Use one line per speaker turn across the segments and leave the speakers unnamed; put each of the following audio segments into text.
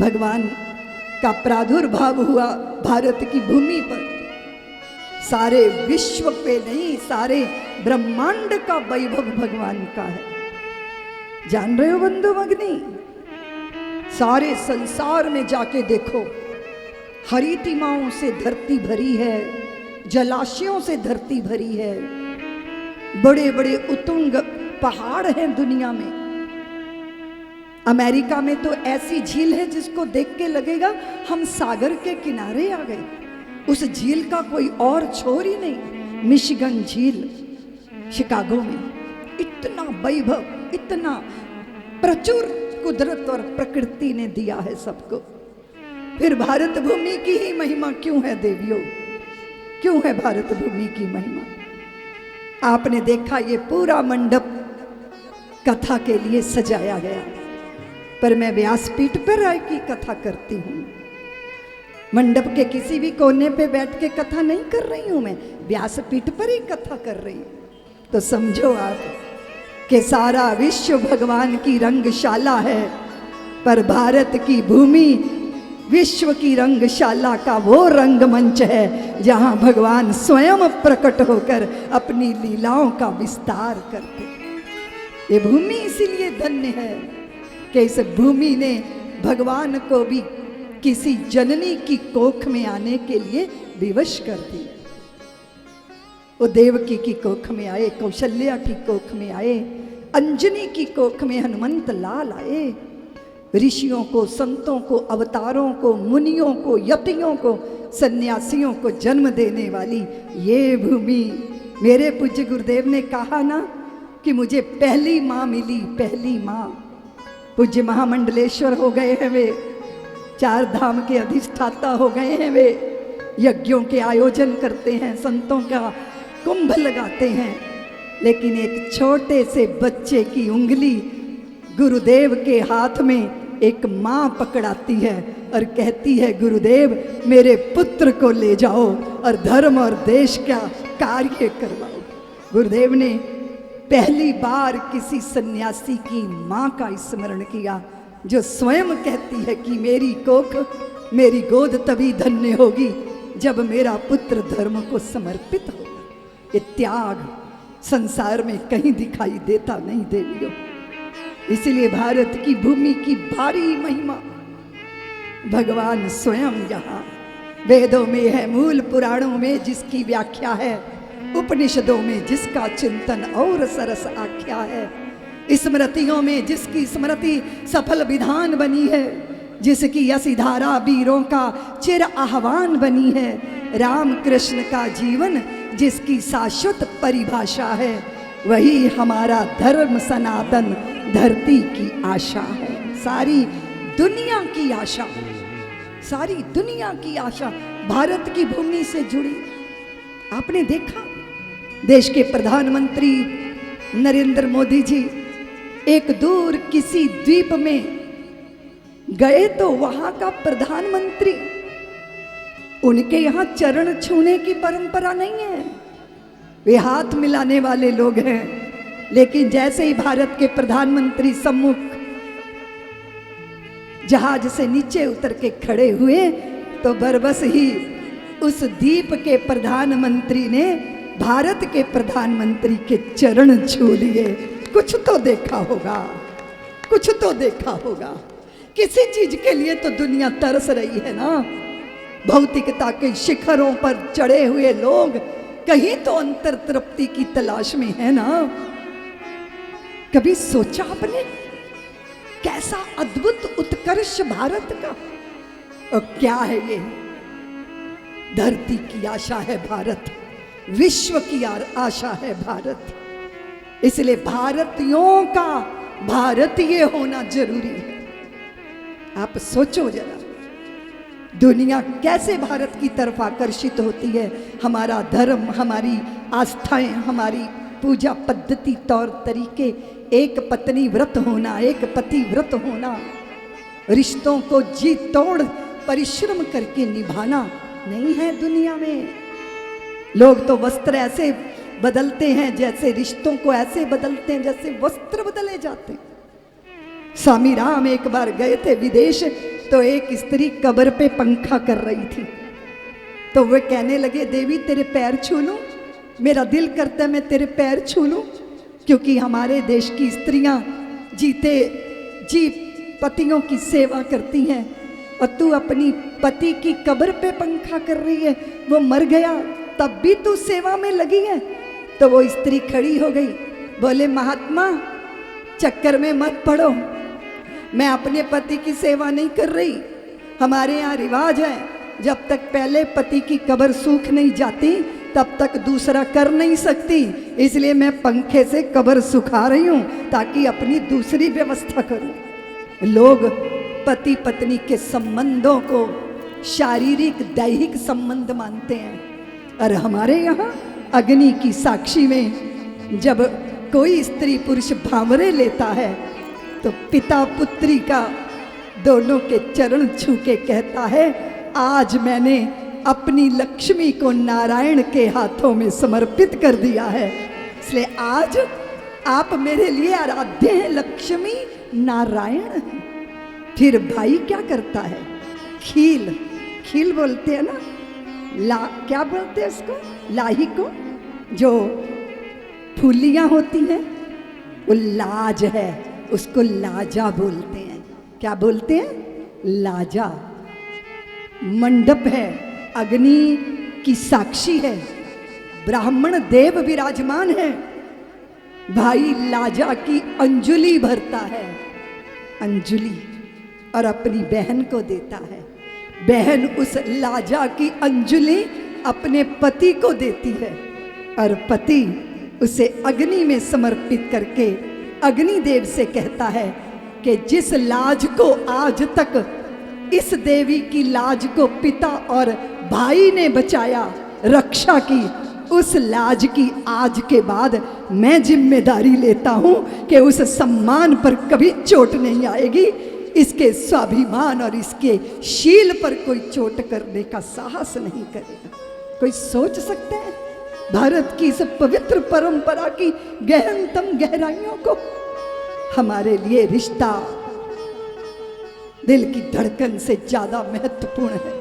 भगवान का प्रादुर्भाव हुआ भारत की भूमि पर। सारे विश्व पे नहीं, सारे ब्रह्मांड का वैभव भगवान का है। जान रहे हो बंधु भगनी, सारे संसार में जाके देखो, हरितिमाओं से धरती भरी है, जलाशयों से धरती भरी है, बड़े बड़े उतुंग पहाड़ हैं दुनिया में। अमेरिका में तो ऐसी झील है जिसको देख के लगेगा हम सागर के किनारे आ गए। उस झील का कोई और छोर ही नहीं। मिशिगन झील शिकागो में, इतना वैभव, इतना प्रचुर कुदरत और प्रकृति ने दिया है सबको। फिर भारत भूमि की ही महिमा क्यों है देवियों, क्यों है भारत भूमि की महिमा? आपने देखा ये पूरा मंडप कथा के लिए सजाया गया, पर मैं व्यासपीठ पर आए की कथा करती हूँ। मंडप के किसी भी कोने पे बैठ के कथा नहीं कर रही हूँ, मैं व्यासपीठ पर ही कथा कर रही हूँ। तो समझो आप कि सारा विश्व भगवान की रंगशाला है, पर भारत की भूमि विश्व की रंगशाला का वो रंगमंच है जहाँ भगवान स्वयं प्रकट होकर अपनी लीलाओं का विस्तार करते। ये भूमि इसीलिए धन्य है कि इस भूमि ने भगवान को भी किसी जननी की कोख में आने के लिए विवश कर दी। वो देवकी की कोख में आए, कौशल्या की कोख में आए, अंजनी की कोख में हनुमंत लाल आए। ऋषियों को, संतों को, अवतारों को, मुनियों को, यतियों को, सन्यासियों को जन्म देने वाली ये भूमि, मेरे पूज्य गुरुदेव ने कहा ना कि मुझे पहली माँ मिली, पहली माँ। पूज्य महामंडलेश्वर हो गए हैं वे, चार धाम के अधिष्ठाता हो गए हैं वे, यज्ञों के आयोजन करते हैं, संतों का कुंभ लगाते हैं, लेकिन एक छोटे से बच्चे की उंगली गुरुदेव के हाथ में एक माँ पकड़ाती है और कहती है, गुरुदेव मेरे पुत्र को ले जाओ और धर्म और देश का कार्य करवाओ। गुरुदेव ने पहली बार किसी सन्यासी की माँ का स्मरण किया, जो स्वयं कहती है कि मेरी कोख, मेरी गोद तभी धन्य होगी जब मेरा पुत्र धर्म को समर्पित होगा। ये त्याग संसार में कहीं दिखाई देता नहीं देवियों। इसलिए भारत की भूमि की भारी महिमा भगवान स्वयं यहाँ वेदों में है, मूल पुराणों में जिसकी व्याख्या है, उपनिषदों में जिसका चिंतन और सरस आख्या है, स्मृतियों में जिसकी स्मृति सफल विधान बनी है, जिसकी यशिधारा वीरों का चिर आह्वान बनी है, राम कृष्ण का जीवन जिसकी शाश्वत परिभाषा है, वही हमारा धर्म सनातन धरती की आशा है। सारी दुनिया की आशा, सारी दुनिया की आशा भारत की भूमि से जुड़ी। आपने देखा देश के प्रधानमंत्री नरेंद्र मोदी जी एक दूर किसी द्वीप में गए तो वहां का प्रधानमंत्री, उनके यहाँ चरण छूने की परंपरा नहीं है, वे हाथ मिलाने वाले लोग हैं। लेकिन जैसे ही भारत के प्रधानमंत्री सम्मुख जहाज से नीचे उतर के खड़े हुए तो बरबस ही उस द्वीप के प्रधानमंत्री ने भारत के प्रधानमंत्री के चरण छू लिए। कुछ तो देखा होगा, कुछ तो देखा होगा। किसी चीज के लिए तो दुनिया तरस रही है ना। भौतिकता के शिखरों पर चढ़े हुए लोग कहीं तो अंतर तृप्ति की तलाश में है ना। कभी सोचा आपने कैसा अद्भुत उत्कर्ष भारत का? और क्या है ये? धरती की आशा है भारत, विश्व की आशा है भारत। इसलिए भारतीयों का भारतीय होना जरूरी है। आप सोचो जरा, दुनिया कैसे भारत की तरफ आकर्षित होती है। हमारा धर्म, हमारी आस्थाएं, हमारी पूजा पद्धति, तौर तरीके, एक पत्नी व्रत होना, एक पति व्रत होना, रिश्तों को जी तोड़ परिश्रम करके निभाना नहीं है दुनिया में। लोग तो वस्त्र ऐसे बदलते हैं जैसे रिश्तों को ऐसे बदलते हैं जैसे वस्त्र बदले जाते हैं। स्वामी राम एक बार गए थे विदेश, तो एक स्त्री कब्र पे पंखा कर रही थी, तो वे कहने लगे, देवी तेरे पैर छू लूं, मेरा दिल करता है मैं तेरे पैर छू लूं, क्योंकि हमारे देश की स्त्रियां जीते जी पतियों की सेवा करती हैं, और तू अपनी पति की कब्र पे पंखा कर रही है, वो मर गया तब भी तू सेवा में लगी है। तो वो स्त्री खड़ी हो गई, बोले महात्मा चक्कर में मत पड़ो, मैं अपने पति की सेवा नहीं कर रही। हमारे यहाँ रिवाज है, जब तक पहले पति की कब्र सूख नहीं जाती तब तक दूसरा कर नहीं सकती, इसलिए मैं पंखे से कब्र सुखा रही हूँ ताकि अपनी दूसरी व्यवस्था करूँ। लोग पति पत्नी के संबंधों को शारीरिक दैहिक संबंध मानते हैं, और हमारे यहाँ अग्नि की साक्षी में जब कोई स्त्री पुरुष भांवरे लेता है तो पिता पुत्री का दोनों के चरण छू के कहता है, आज मैंने अपनी लक्ष्मी को नारायण के हाथों में समर्पित कर दिया है, इसलिए आज आप मेरे लिए आराध्य हैं, लक्ष्मी नारायण। फिर भाई क्या करता है, खील, खील बोलते हैं ना, क्या बोलते हैं उसको, लाही को, जो फूलियां होती हैं वो लाज है, उसको लाजा बोलते हैं। क्या बोलते हैं, लाजा। मंडप है, अग्नि की साक्षी है, ब्राह्मण देव विराजमान है, भाई लाजा की अंजुलि भरता है, अंजुलि, और अपनी बहन को देता है, बहन उस लाजा की अंजुलि अपने पति को देती है, और पति उसे अग्नि में समर्पित करके अग्निदेव से कहता है कि जिस लाज को आज तक इस देवी की लाज को पिता और भाई ने बचाया, रक्षा की, उस लाज की आज के बाद मैं जिम्मेदारी लेता हूं कि उस सम्मान पर कभी चोट नहीं आएगी, इसके स्वाभिमान और इसके शील पर कोई चोट करने का साहस नहीं करेगा। कोई सोच सकते हैं भारत की इस पवित्र परंपरा की गहनतम गहराइयों को? हमारे लिए रिश्ता दिल की धड़कन से ज्यादा महत्वपूर्ण है।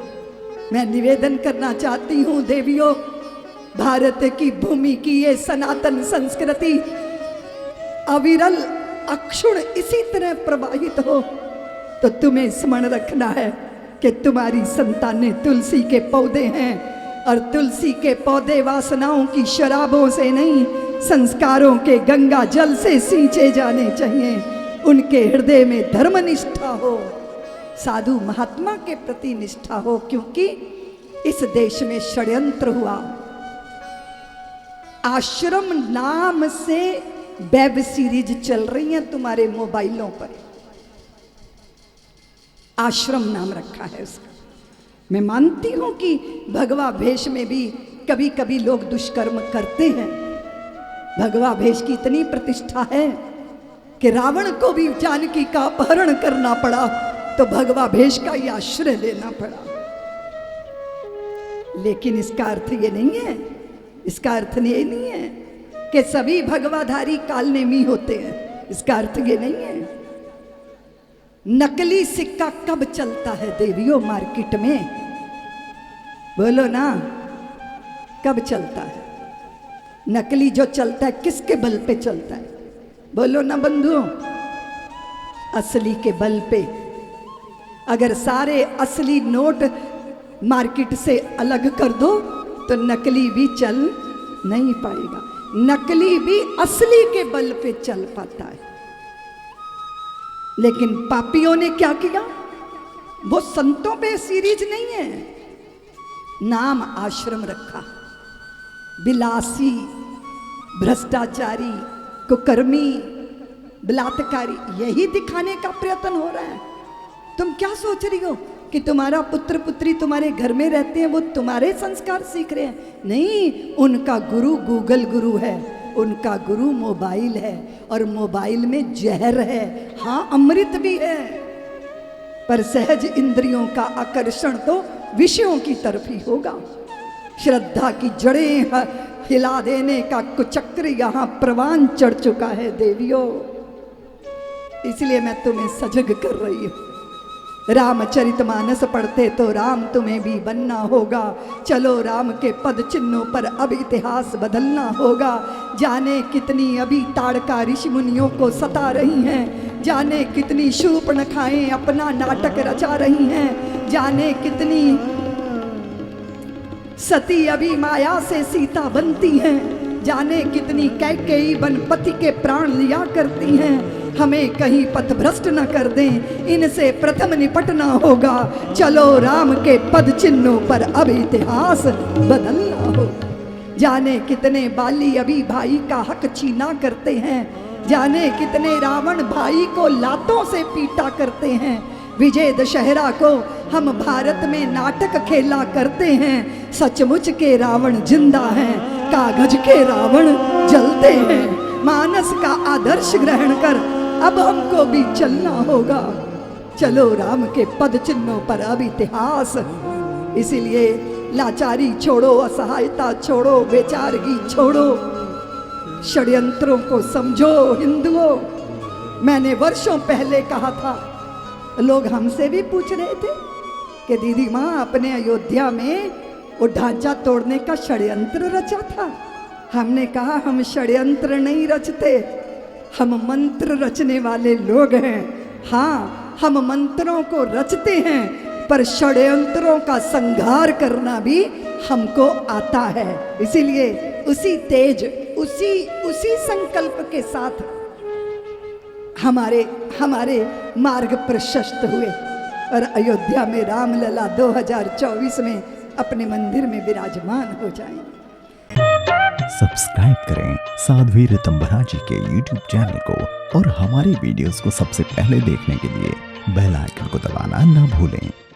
मैं निवेदन करना चाहती हूँ देवियों, भारत की भूमि की ये सनातन संस्कृति अविरल अक्षुण इसी तरह प्रवाहित हो, तो तुम्हें स्मरण रखना है कि तुम्हारी संतानें तुलसी के पौधे हैं, और तुलसी के पौधे वासनाओं की शराबों से नहीं, संस्कारों के गंगा जल से सींचे जाने चाहिए। उनके हृदय में धर्म निष्ठा हो, साधु महात्मा के प्रति निष्ठा हो, क्योंकि इस देश में षड्यंत्र हुआ। आश्रम नाम से वेब सीरीज चल रही हैं तुम्हारे मोबाइलों पर, आश्रम नाम रखा है उसका। मैं मानती हूं कि भगवा भेष में भी कभी कभी लोग दुष्कर्म करते हैं। भगवा भेष की इतनी प्रतिष्ठा है कि रावण को भी जानकी का अपहरण करना पड़ा तो भगवा भेष का ही आश्रय लेना पड़ा। लेकिन इसका अर्थ ये नहीं है, इसका अर्थ ये नहीं है कि सभी भगवाधारी कालनेमी होते हैं, इसका अर्थ ये नहीं है। नकली सिक्का कब चलता है देवियों मार्केट में? बोलो ना, कब चलता है? नकली जो चलता है किसके बल पे चलता है? बोलो ना बंधुओं, असली के बल पे। अगर सारे असली नोट मार्केट से अलग कर दो तो नकली भी चल नहीं पाएगा। नकली भी असली के बल पे चल पाता है। लेकिन पापियों ने क्या किया? वो संतों पे सीरीज नहीं है, नाम आश्रम रखा। बिलासी, भ्रष्टाचारी, कुकर्मी, बलात्कारी, यही दिखाने का प्रयत्न हो रहा है। तुम क्या सोच रही हो कि तुम्हारा पुत्र पुत्री तुम्हारे घर में रहते हैं, वो तुम्हारे संस्कार सीख रहे हैं? नहीं, उनका गुरु गूगल गुरु है, उनका गुरु मोबाइल है, और मोबाइल में जहर है। हाँ, अमृत भी है, पर सहज इंद्रियों का आकर्षण तो विषयों की तरफ ही होगा। श्रद्धा की जड़ें हिला देने का कुचक्र यहाँ प्रवान चढ़ चुका है देवियों। इसलिए मैं तुम्हें सजग कर रही हूँ। रामचरितमानस पढ़ते तो राम तुम्हें भी बनना होगा। चलो राम के पद चिन्हों पर अब इतिहास बदलना होगा। जाने कितनी अभी ताड़का ऋषि मुनियों को सता रही हैं, जाने कितनी शूर्पणखाएं अपना नाटक रचा रही हैं, जाने कितनी सती अभी माया से सीता बनती हैं, जाने कितनी कैकेयी बन पति के प्राण लिया करती हैं। हमें कहीं पथभ्रष्ट न कर दें, इनसे प्रथम निपटना होगा। चलो राम के पद चिन्हों पर अब इतिहास बदलना हो। जाने कितने बाली अभी भाई का हक छीना करते हैं, जाने कितने रावण भाई को लातों से पीटा करते हैं। विजय दशहरा को हम भारत में नाटक खेला करते हैं। सचमुच के रावण जिंदा हैं, कागज के रावण जलते हैं। मानस का आदर्श ग्रहण कर अब हमको भी चलना होगा। चलो राम के पद चिन्हों पर अब इतिहास। इसीलिए लाचारी छोड़ो, असहायता छोड़ो, बेचारगी छोड़ो, षड्यंत्रों को समझो हिंदुओं। मैंने वर्षों पहले कहा था, लोग हमसे भी पूछ रहे थे कि दीदी माँ अपने अयोध्या में वो ढांचा तोड़ने का षड्यंत्र रचा था। हमने कहा हम षड्यंत्र नहीं रचते, हम मंत्र रचने वाले लोग हैं। हाँ, हम मंत्रों को रचते हैं, पर षड्यंत्रों का संहार करना भी हमको आता है। इसीलिए उसी तेज, उसी संकल्प के साथ हमारे मार्ग प्रशस्त हुए और अयोध्या में रामलला 2024 में अपने मंदिर में विराजमान हो जाएं।
सब्सक्राइब करें साध्वी ऋतंभरा जी के YouTube चैनल को और हमारी वीडियोस को सबसे पहले देखने के लिए बेल आइकन को दबाना ना भूलें।